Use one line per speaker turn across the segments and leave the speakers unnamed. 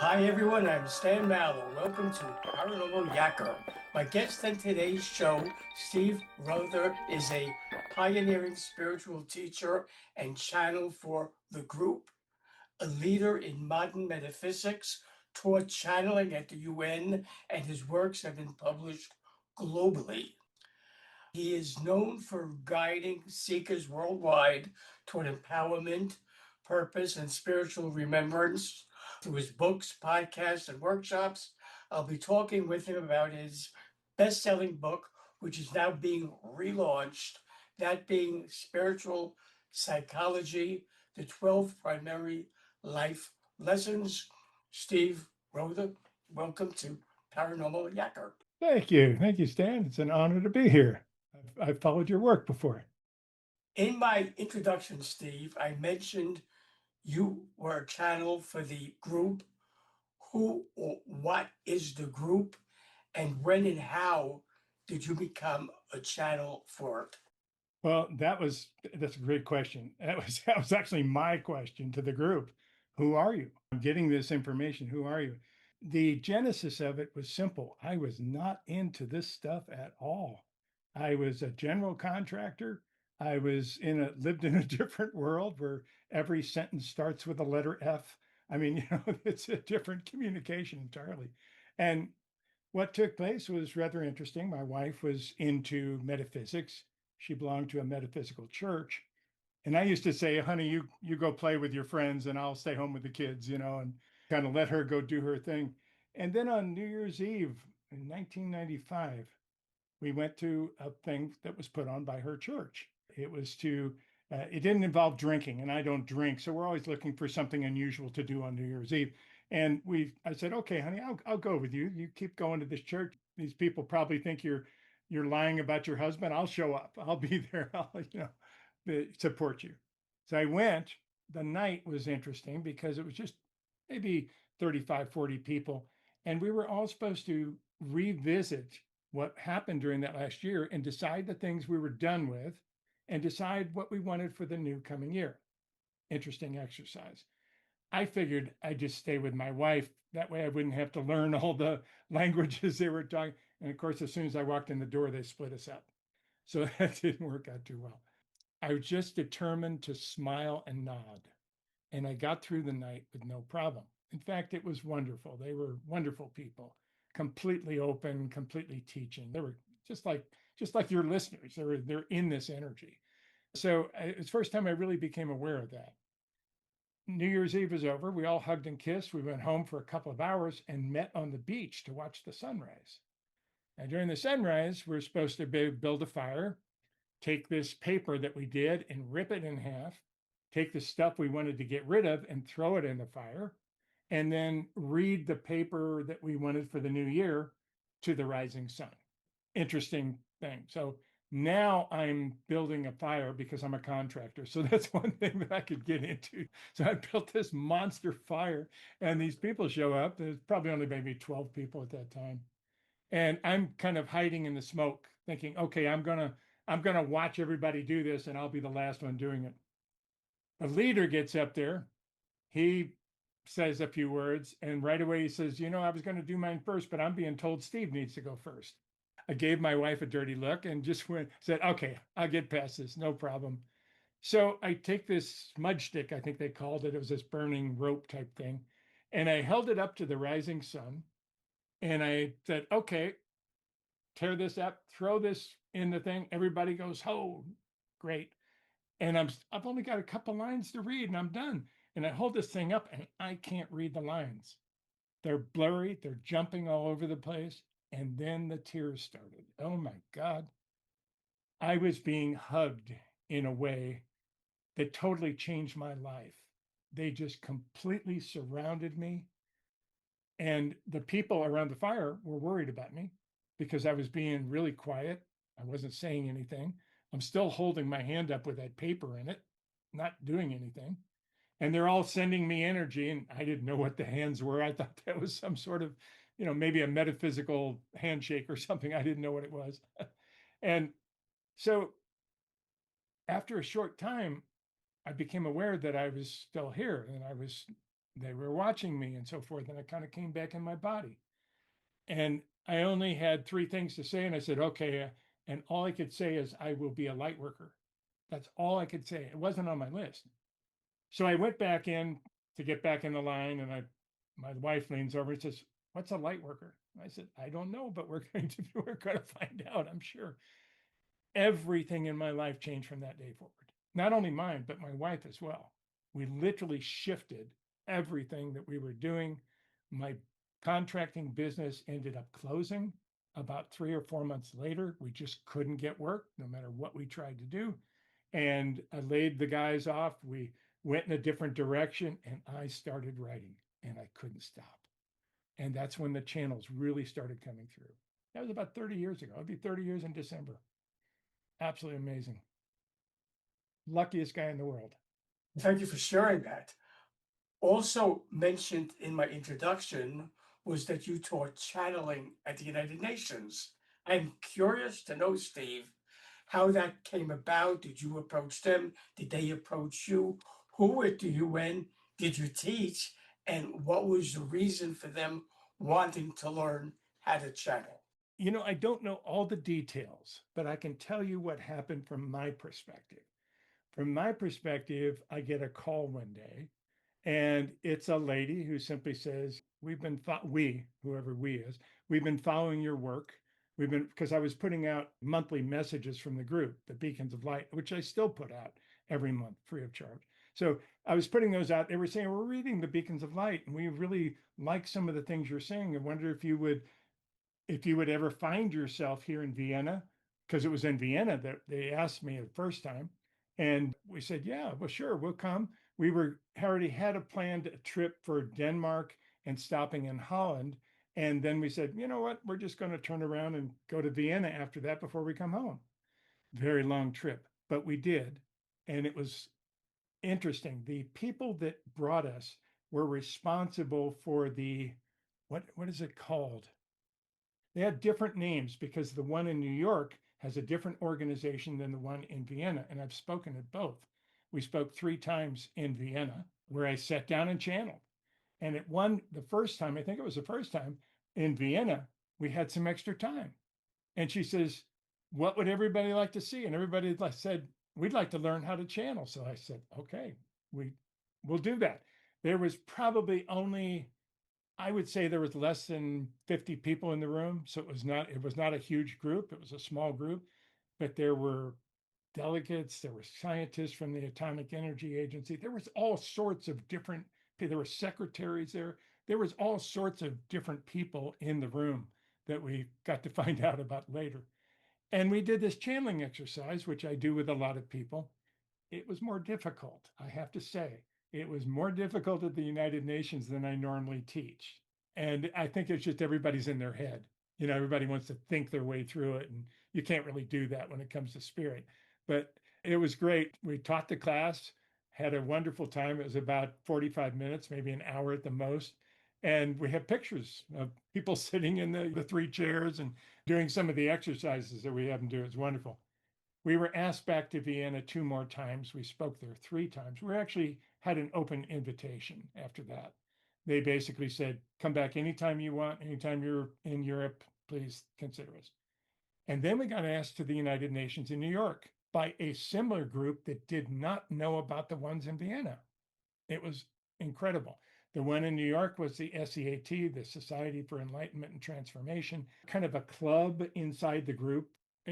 Hi everyone, I'm Stan Mallow. Welcome to Paranormal Yakker. My guest on today's show, Steve Rother, is a pioneering spiritual teacher and channel for the group, a leader in modern metaphysics, taught channeling at the UN, and his works have been published globally. He is known for guiding seekers worldwide toward empowerment, purpose, and spiritual remembrance through his books, podcasts, and workshops. I'll be talking with him about his best selling book, which is now being relaunched, that being Spiritual Psychology, the 12 Primary Life Lessons. Steve Rother, welcome to Paranormal Yakker.
Thank you. Thank you, Stan. It's an honor to be here. I've followed your work before.
In my introduction, Steve, I mentioned you were a channel for the group. Who or what is the group, and when and how did you become a channel for it?
Well, that's a great question. That was actually my question to the group. Who are you? I'm getting this information. Who are you? The genesis of it was simple. I was not into this stuff at all. I was a general contractor. I lived in a different world where every sentence starts with the letter F. I mean, it's a different communication entirely. And what took place was rather interesting. My wife was into metaphysics. She belonged to a metaphysical church. And I used to say, honey, you go play with your friends and I'll stay home with the kids, and kind of let her go do her thing. And then on New Year's Eve in 1995, we went to a thing that was put on by her church. It didn't involve drinking, and I don't drink. So we're always looking for something unusual to do on New Year's Eve. And I said, okay, honey, I'll go with you. You keep going to this church. These people probably think you're lying about your husband. I'll show up. I'll be there. I'll, support you. So I went. The night was interesting because it was just maybe 35, 40 people. And we were all supposed to revisit what happened during that last year and decide the things we were done with and decide what we wanted for the new coming year. Interesting exercise. I figured I'd just stay with my wife. That way I wouldn't have to learn all the languages they were talking. And of course, as soon as I walked in the door, they split us up. So that didn't work out too well. I was just determined to smile and nod. And I got through the night with no problem. In fact, it was wonderful. They were wonderful people, completely open, completely teaching. They were just like your listeners. They're in this energy. So it's the first time I really became aware of that. New Year's Eve was over. We all hugged and kissed. We went home for a couple of hours and met on the beach to watch the sunrise. And during the sunrise, we're supposed to build a fire, take this paper that we did and rip it in half, take the stuff we wanted to get rid of and throw it in the fire, and then read the paper that we wanted for the new year to the rising sun. Interesting thing. So now I'm building a fire because I'm a contractor. So that's one thing that I could get into. So I built this monster fire, and these people show up. There's probably only maybe 12 people at that time. And I'm kind of hiding in the smoke, thinking, okay, I'm gonna watch everybody do this, and I'll be the last one doing it. The leader gets up there. He says a few words, and right away he says, I was going to do mine first, but I'm being told Steve needs to go first. I gave my wife a dirty look and just said, okay, I'll get past this, no problem. So I take this smudge stick, I think they called it. It was this burning rope type thing. And I held it up to the rising sun. And I said, okay, tear this up, throw this in the thing. Everybody goes, oh, great. And I've only got a couple lines to read and I'm done. And I hold this thing up and I can't read the lines. They're blurry, they're jumping all over the place. And then the tears started. Oh my God. I was being hugged in a way that totally changed my life. They just completely surrounded me. And the people around the fire were worried about me because I was being really quiet. I wasn't saying anything. I'm still holding my hand up with that paper in it, not doing anything. And they're all sending me energy. And I didn't know what the hands were. I thought that was some sort of, maybe a metaphysical handshake or something. I didn't know what it was. And so after a short time, I became aware that I was still here and I was they were watching me and so forth. And I kind of came back in my body. And I only had three things to say. And I said, okay. And all I could say is, I will be a light worker. That's all I could say. It wasn't on my list. So I went back in to get back in the line. And my wife leans over and says, what's a light worker? I said, I don't know, but we're going to find out, I'm sure. Everything in my life changed from that day forward. Not only mine, but my wife as well. We literally shifted everything that we were doing. My contracting business ended up closing about 3 or 4 months later. We just couldn't get work no matter what we tried to do. And I laid the guys off. We went in a different direction and I started writing and I couldn't stop. And that's when the channels really started coming through. That was about 30 years ago. It'll be 30 years in December. Absolutely amazing. Luckiest guy in the world.
Thank you for sharing that. Also mentioned in my introduction was that you taught channeling at the United Nations. I'm curious to know, Steve, how that came about. Did you approach them? Did they approach you? Who at the UN did you teach? And what was the reason for them wanting to learn how to channel?
You know, I don't know all the details, but I can tell you what happened from my perspective. From my perspective, I get a call one day, and it's a lady who simply says, whoever we is, we've been following your work. We've been, because I was putting out monthly messages from the group, the Beacons of Light, which I still put out every month free of charge. So I was putting those out. They were saying, we're reading the Beacons of Light, and we really like some of the things you're saying. I wonder if you would ever find yourself here in Vienna, because it was in Vienna that they asked me the first time. And we said, yeah, well, sure, we'll come. We already had a planned trip for Denmark and stopping in Holland. And then we said, you know what, we're just going to turn around and go to Vienna after that before we come home. Very long trip, but we did. And it was interesting. The people that brought us were responsible for what is it called? They had different names because the one in New York has a different organization than the one in Vienna. And I've spoken at both. We spoke 3 times in Vienna where I sat down and channeled. And the first time, I think it was the first time in Vienna, we had some extra time. And she says, what would everybody like to see? And everybody said, we'd like to learn how to channel. So I said, okay, we'll do that. There was probably only, I would say there was less than 50 people in the room. So it was not a huge group. It was a small group, but there were delegates, there were scientists from the Atomic Energy Agency. There was all sorts of different, there were secretaries there. There was all sorts of different people in the room that we got to find out about later. And we did this channeling exercise, which I do with a lot of people. It was more difficult, I have to say. It was more difficult at the United Nations than I normally teach. And I think it's just everybody's in their head. You know, everybody wants to think their way through it. And you can't really do that when it comes to spirit. But it was great. We taught the class, had a wonderful time. It was about 45 minutes, maybe an hour at the most. And we have pictures of people sitting in the 3 chairs and doing some of the exercises that we have them do. It's wonderful. We were asked back to Vienna 2 more times. We spoke there 3 times. We actually had an open invitation after that. They basically said, come back anytime you want, anytime you're in Europe, please consider us. And then we got asked to the United Nations in New York by a similar group that did not know about the ones in Vienna. It was incredible. The one in New York was the SEAT, the Society for Enlightenment and Transformation, kind of a club inside the group,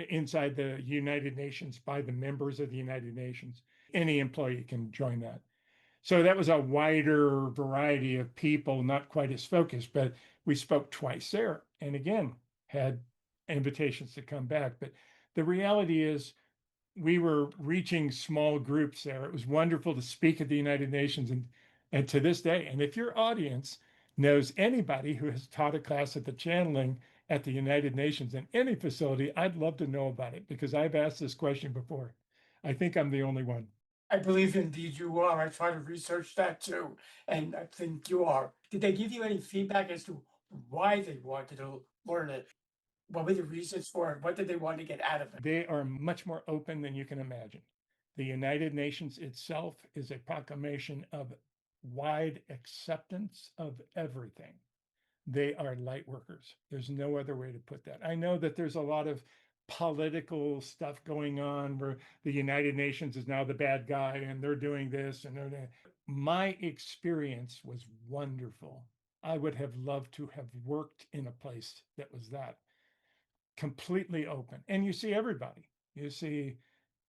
inside the United Nations by the members of the United Nations. Any employee can join that. So that was a wider variety of people, not quite as focused, but we spoke twice there. And again, had invitations to come back. But the reality is, we were reaching small groups there. It was wonderful to speak at the United Nations and to this day. And if your audience knows anybody who has taught a class at the channeling at the United Nations in any facility, I'd love to know about it because I've asked this question before. I think I'm the only one.
I believe indeed you are. I try to research that too, and I think you are. Did they give you any feedback as to why they wanted to learn it? What were the reasons for it? What did they want to get out of it?
They are much more open than you can imagine. The United Nations itself is a proclamation of wide acceptance of everything. They are light workers. There's no other way to put that. I know that there's a lot of political stuff going on where the United Nations is now the bad guy and they're doing this and they're doing. My experience was wonderful. I would have loved to have worked in a place that was that completely open. And you see everybody. You see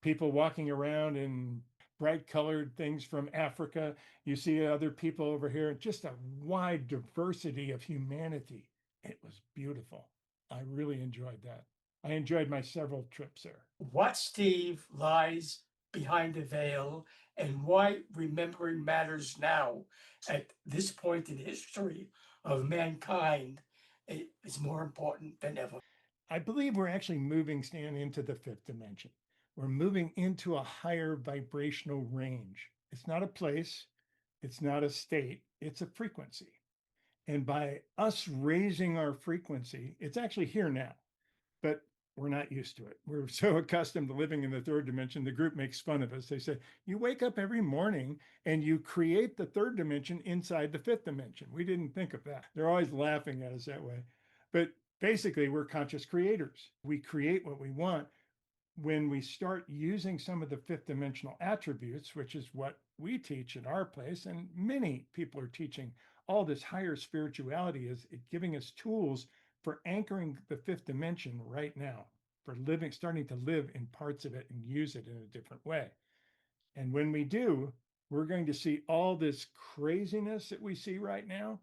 people walking around in bright colored things from Africa. You see other people over here, just a wide diversity of humanity. It was beautiful. I really enjoyed that. I enjoyed my several trips there.
What, Steve, lies behind the veil and why remembering matters now at this point in history of mankind is more important than ever.
I believe we're actually moving, Stan, into the fifth dimension. We're moving into a higher vibrational range. It's not a place, it's not a state, it's a frequency. And by us raising our frequency, it's actually here now, but we're not used to it. We're so accustomed to living in the third dimension. The group makes fun of us. They say, you wake up every morning and you create the third dimension inside the fifth dimension. We didn't think of that. They're always laughing at us that way. But basically, we're conscious creators. We create what we want. When we start using some of the fifth dimensional attributes, which is what we teach at our place, and many people are teaching, all this higher spirituality is giving us tools for anchoring the fifth dimension right now, for living, starting to live in parts of it and use it in a different way. And when we do, we're going to see all this craziness that we see right now.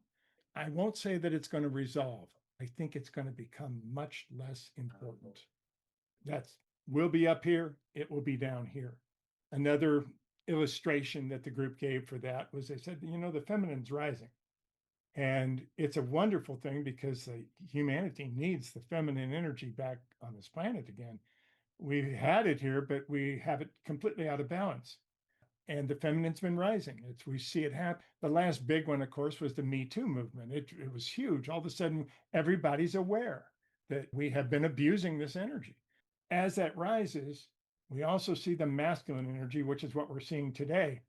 I won't say that it's going to resolve. I think it's going to become much less important. That's We'll be up here, it will be down here. Another illustration that the group gave for that was they said, the feminine's rising. And it's a wonderful thing because humanity needs the feminine energy back on this planet again. We had it here, but we have it completely out of balance. And the feminine's been rising. We see it happen. The last big one, of course, was the Me Too movement. It was huge. All of a sudden, everybody's aware that we have been abusing this energy. As that rises, we also see the masculine energy, which is what we're seeing today,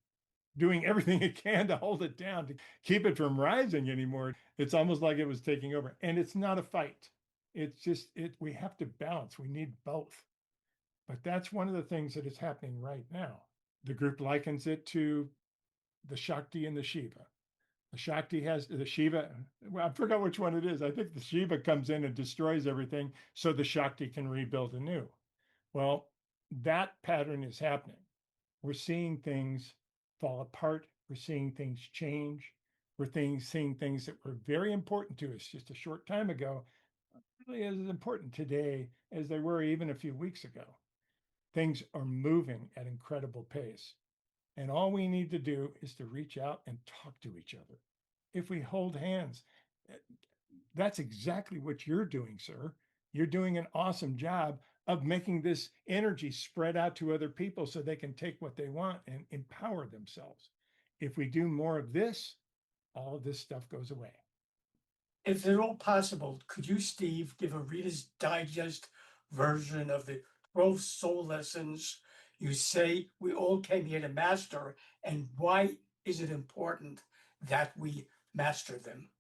doing everything it can to hold it down, to keep it from rising anymore. It's almost like it was taking over. And it's not a fight. It's just, we have to balance. We need both. But that's one of the things that is happening right now. The group likens it to the Shakti and the Shiva. The Shakti has the Shiva. Well, I forgot which one it is. I think the Shiva comes in and destroys everything so the Shakti can rebuild anew. Well, that pattern is happening. We're seeing things fall apart. We're seeing things change. Seeing things that were very important to us just a short time ago, really as important today as they were even a few weeks ago. Things are moving at incredible pace. And all we need to do is to reach out and talk to each other. If we hold hands, that's exactly what you're doing, sir. You're doing an awesome job of making this energy spread out to other people so they can take what they want and empower themselves. If we do more of this, all of this stuff goes away.
If at all possible, could you, Steve, give a Reader's Digest version of the 12 soul lessons you say we all came here to master, and why is it important that we master them?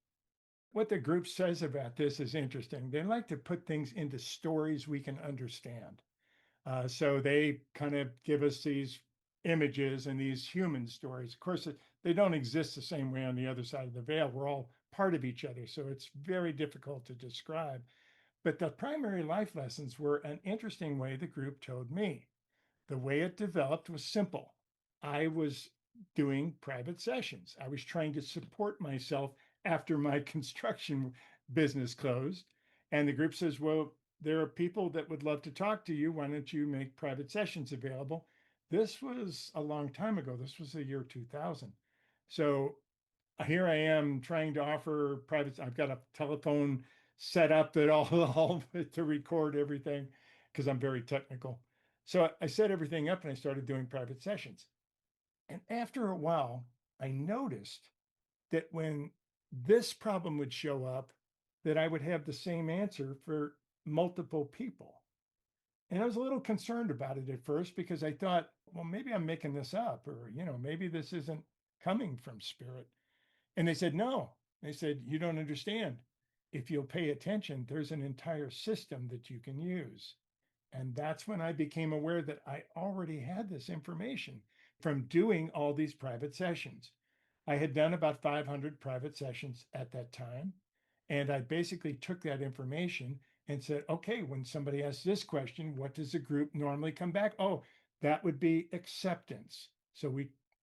What the group says about this is interesting. They like to put things into stories we can understand. So they kind of give us these images and these human stories. Of course, they don't exist the same way on the other side of the veil. We're all part of each other. So it's very difficult to describe. But the primary life lessons were an interesting way the group told me. The way it developed was simple. I was doing private sessions. I was trying to support myself after my construction business closed. And the group says, well, there are people that would love to talk to you. Why don't you make private sessions available? This was a long time ago. This was the year 2000. So here I am trying to offer private. I've got a telephone set up that all to record everything because I'm very technical. So I set everything up and I started doing private sessions. And after a while, I noticed that when this problem would show up, that I would have the same answer for multiple people. And I was a little concerned about it at first because I thought, well, maybe I'm making this up, or, maybe this isn't coming from spirit. And they said, no. They said, you don't understand. If you'll pay attention, there's an entire system that you can use. And that's when I became aware that I already had this information from doing all these private sessions. I had done about 500 private sessions at that time. And I basically took that information and said, okay, when somebody asks this question, what does the group normally come back? Oh, that would be acceptance. So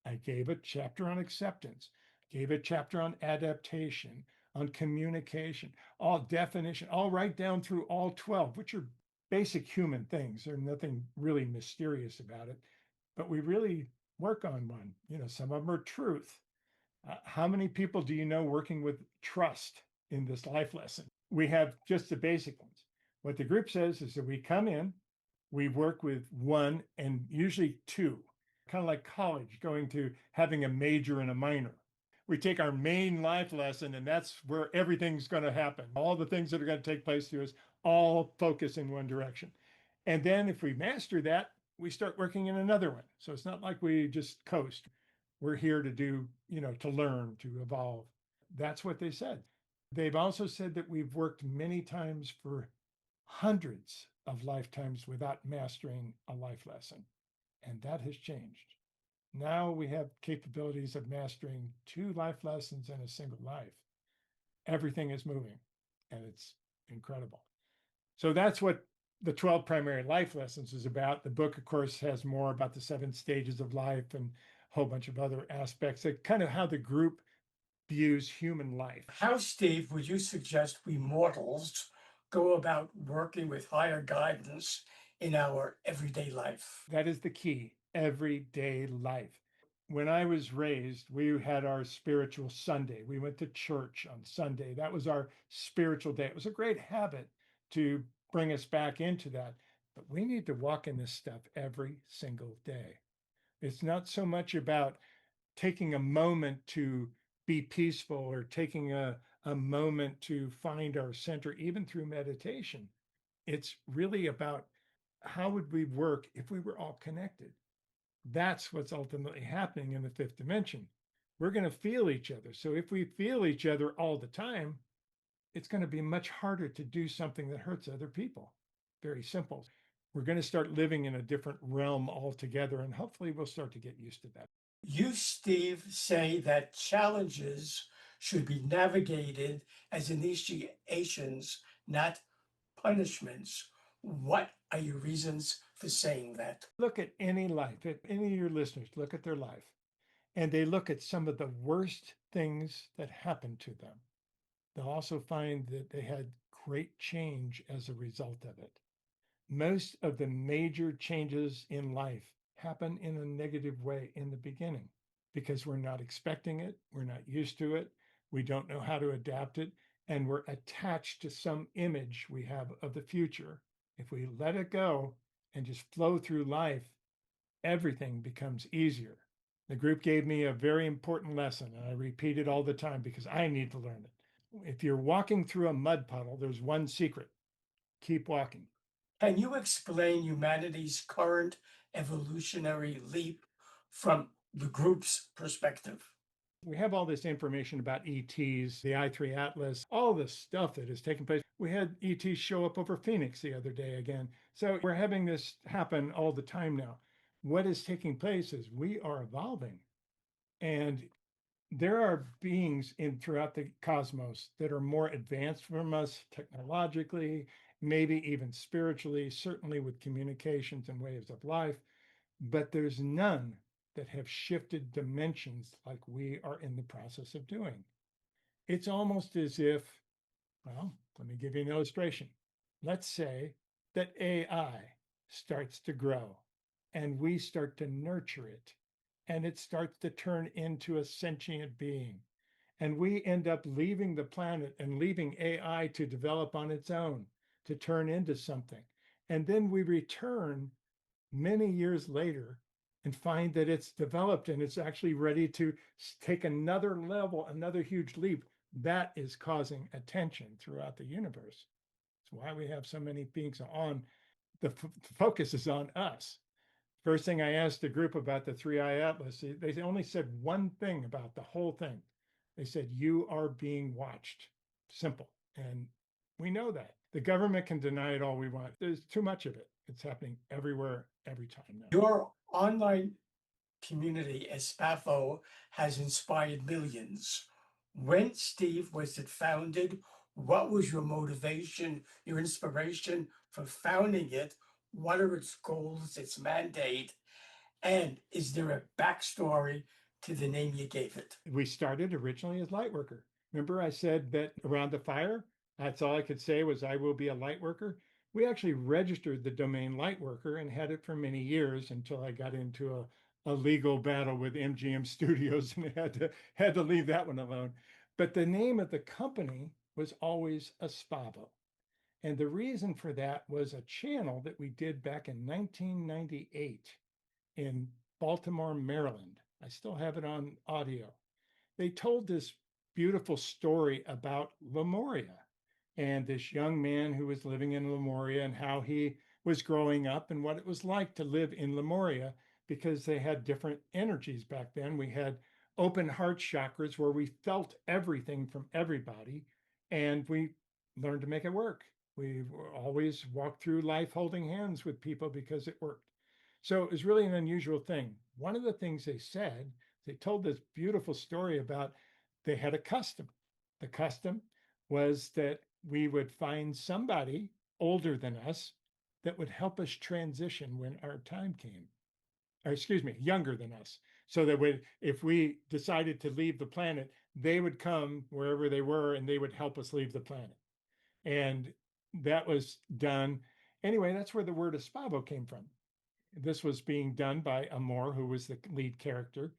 I gave a chapter on acceptance, gave a chapter on adaptation, on communication, all definition, all right down through all 12, which are basic human things. There's nothing really mysterious about it, but we really work on one. Some of them are truth. How many people do you know working with trust in this life lesson? We have just the basic ones. What the group says is that we come in, we work with one and usually two, kind of like college, going to having a major and a minor. We take our main life lesson, and that's where everything's going to happen. All the things that are going to take place to us all focus in one direction. And then if we master that, we start working in another one. So it's not like we just coast. We're here to do, to learn, to evolve. That's what they said. They've also said that we've worked many times for hundreds of lifetimes without mastering a life lesson. And that has changed. Now we have capabilities of mastering 2 life lessons in a single life. Everything is moving, and it's incredible. So that's what the 12 primary life lessons is about. The book, of course, has more about the 7 stages of life and a whole bunch of other aspects, that kind of how the group views human life.
How, Steve, would you suggest we mortals go about working with higher guidance in our everyday life?
That is the key, everyday life. When I was raised, we had our spiritual Sunday. We went to church on Sunday. That was our spiritual day. It was a great habit to bring us back into that. But we need to walk in this stuff every single day. It's not so much about taking a moment to be peaceful or taking a moment to find our center, even through meditation. It's really about how would we work if we were all connected? That's what's ultimately happening in the 5th dimension. We're going to feel each other. So if we feel each other all the time, it's going to be much harder to do something that hurts other people. Very simple. We're going to start living in a different realm altogether, and hopefully we'll start to get used to that.
You, Steve, say that challenges should be navigated as initiations, not punishments. What are your reasons for saying that?
Look at any life, if any of your listeners look at their life, and they look at some of the worst things that happened to them, they'll also find that they had great change as a result of it. Most of the major changes in life happen in a negative way in the beginning because we're not expecting it, we're not used to it, we don't know how to adapt it, and we're attached to some image we have of the future. If we let it go and just flow through life, everything becomes easier. The group gave me a very important lesson, and I repeat it all the time because I need to learn it. If you're walking through a mud puddle, there's one secret: keep walking.
Can you explain humanity's current evolutionary leap from the group's perspective?
We have all this information about ETs, the I3 Atlas, all this stuff that has taken place. We had ETs show up over Phoenix the other day again. So we're having this happen all the time now. What is taking place is we are evolving. And there are beings throughout the cosmos that are more advanced from us technologically, maybe even spiritually, certainly with communications and ways of life, but there's none that have shifted dimensions like we are in the process of doing. It's almost as if, well, let me give you an illustration. Let's say that AI starts to grow and we start to nurture it, and it starts to turn into a sentient being. And we end up leaving the planet and leaving AI to develop on its own, to turn into something. And then we return many years later and find that it's developed and it's actually ready to take another level, another huge leap. That is causing attention throughout the universe. It's why we have so many beings on. The focus is on us. First thing I asked the group about the 3i Atlas, they only said one thing about the whole thing. They said, "You are being watched." Simple. And we know that. The government can deny it all we want. There's too much of it. It's happening everywhere, every time now.
Your online community, Aspavo, has inspired millions. When, Steve, was it founded? What was your motivation, your inspiration for founding it? What are its goals, its mandate? And is there a backstory to the name you gave it?
We started originally as Lightworker. Remember, I said that around the fire, that's all I could say was, "I will be a Lightworker." We actually registered the domain Lightworker and had it for many years until I got into a legal battle with MGM Studios and had to leave that one alone. But the name of the company was always Aspavo. And the reason for that was a channel that we did back in 1998 in Baltimore, Maryland. I still have it on audio. They told this beautiful story about Lemuria and this young man who was living in Lemuria and how he was growing up and what it was like to live in Lemuria, because they had different energies back then. We had open heart chakras where we felt everything from everybody, and we learned to make it work. We always walked through life holding hands with people because it worked. So it was really an unusual thing. One of the things they said, they told this beautiful story about, they had a custom. The custom was that we would find somebody older than us that would help us transition when our time came. Or excuse me, younger than us. So that if we decided to leave the planet, they would come wherever they were and they would help us leave the planet. And that was done. Anyway, that's where the word Aspavo came from. This was being done by Amor, who was the lead character,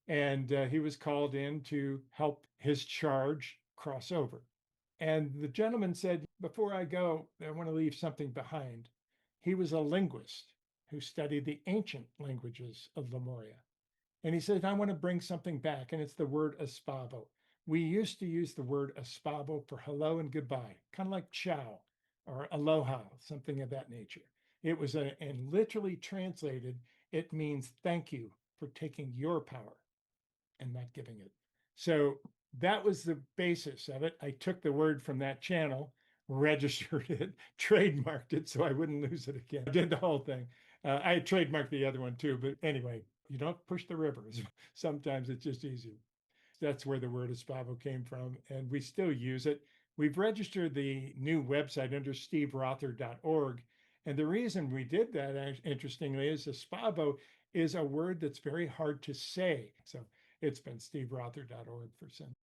and he was called in to help his charge cross over. And the gentleman said, "Before I go, I want to leave something behind." He was a linguist who studied the ancient languages of Lemuria. And he said, "I want to bring something back," and it's the word Aspavo. We used to use the word Aspavo for hello and goodbye, kind of like ciao or aloha, something of that nature. It was and literally translated, it means thank you for taking your power and not giving it. So that was the basis of it. I took the word from that channel, registered it, trademarked it so I wouldn't lose it again. I did the whole thing. I trademarked the other one too, but anyway, you don't push the rivers. Sometimes it's just easier. That's where the word Aspavo came from, and we still use it. We've registered the new website under steverother.org. And the reason we did that, interestingly, is Aspavo is a word that's very hard to say. So it's been steverother.org for some.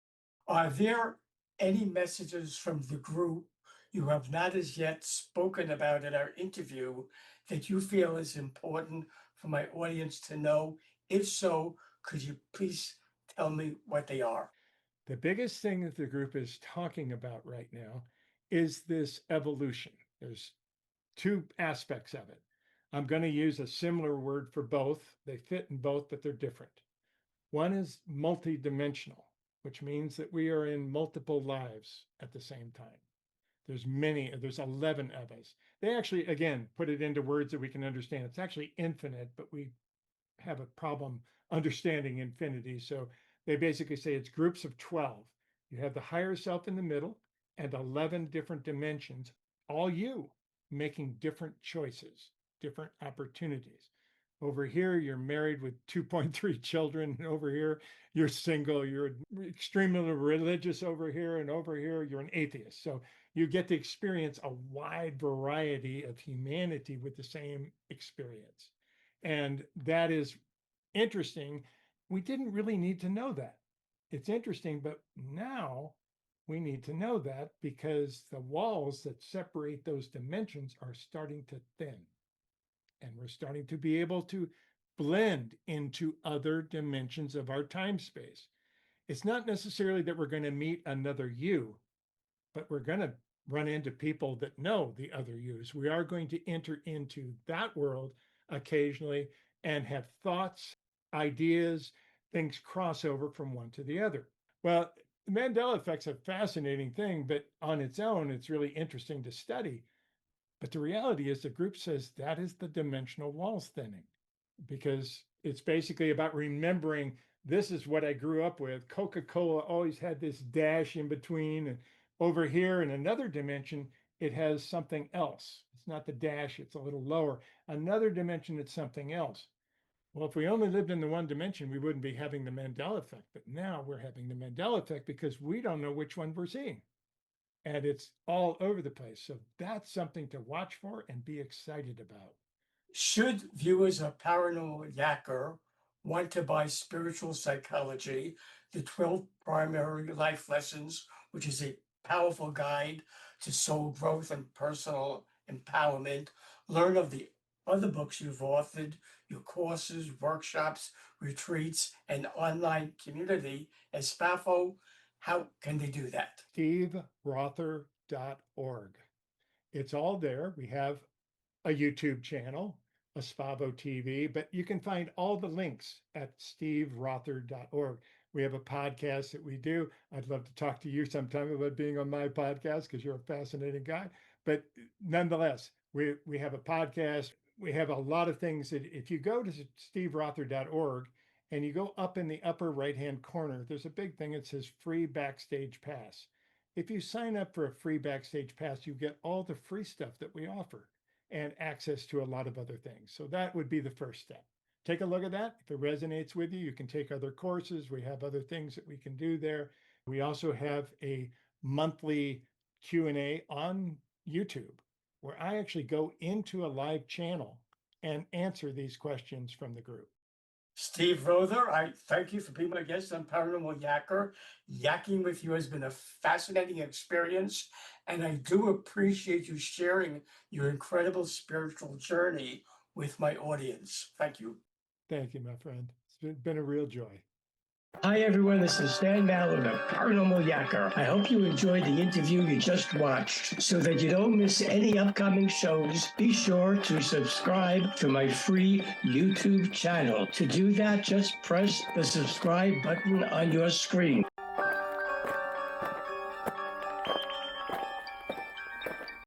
Are there any messages from the group you have not as yet spoken about in our interview that you feel is important for my audience to know? If so, could you please tell me what they are?
The biggest thing that the group is talking about right now is this evolution. There's two aspects of it. I'm going to use a similar word for both. They fit in both, but they're different. One is multidimensional, which means that we are in multiple lives at the same time. There's 11 of us. They actually, again, put it into words that we can understand. It's actually infinite, but we have a problem understanding infinity. So they basically say it's groups of 12. You have the higher self in the middle and 11 different dimensions, all you making different choices, different opportunities. Over here, you're married with 2.3 children. And over here, you're single. You're extremely religious over here. And over here, you're an atheist. So you get to experience a wide variety of humanity with the same experience. And that is interesting. We didn't really need to know that. It's interesting, but now we need to know that because the walls that separate those dimensions are starting to thin. And we're starting to be able to blend into other dimensions of our time space. It's not necessarily that we're going to meet another you, but we're going to run into people that know the other yous. We are going to enter into that world occasionally and have thoughts, ideas, things cross over from one to the other. Well, the Mandela effect's a fascinating thing, but on its own, it's really interesting to study. But the reality is, the group says that is the dimensional walls thinning. because it's basically about remembering this is what I grew up with. Coca-Cola always had this dash in between, and over here in another dimension, it has something else. It's not the dash, it's a little lower. Another dimension, it's something else. Well, if we only lived in the one dimension, we wouldn't be having the Mandela effect. But now we're having the Mandela effect because we don't know which one we're seeing. And it's all over the place. So that's something to watch for and be excited about.
Should viewers of Paranormal Yakker want to buy Spiritual Psychology, the 12 Primary Life Lessons, which is a powerful guide to soul growth and personal empowerment, learn of the other books you've authored, your courses, workshops, retreats, and online community, Aspavo, how can they do that?
SteveRother.org. It's all there. We have a YouTube channel, Aspavo TV, but you can find all the links at steverother.org. We have a podcast that we do. I'd love to talk to you sometime about being on my podcast because you're a fascinating guy. But nonetheless, we have a podcast. We have a lot of things that if you go to steverother.org and you go up in the upper right-hand corner, there's a big thing that says free backstage pass. If you sign up for a free backstage pass, you get all the free stuff that we offer and access to a lot of other things. So that would be the first step. Take a look at that. If it resonates with you, you can take other courses. We have other things that we can do there. We also have a monthly Q&A on YouTube where I actually go into a live channel and answer these questions from the group.
Steve Rother, I thank you for being my guest on Paranormal Yakker. Yakking with you has been a fascinating experience, and I do appreciate you sharing your incredible spiritual journey with my audience. Thank you.
Thank you, my friend. It's been a real joy.
Hi, everyone. This is Stan Mallow, the Paranormal Yakker. I hope you enjoyed the interview you just watched. So that you don't miss any upcoming shows, be sure to subscribe to my free YouTube channel. To do that, just press the subscribe button on your screen.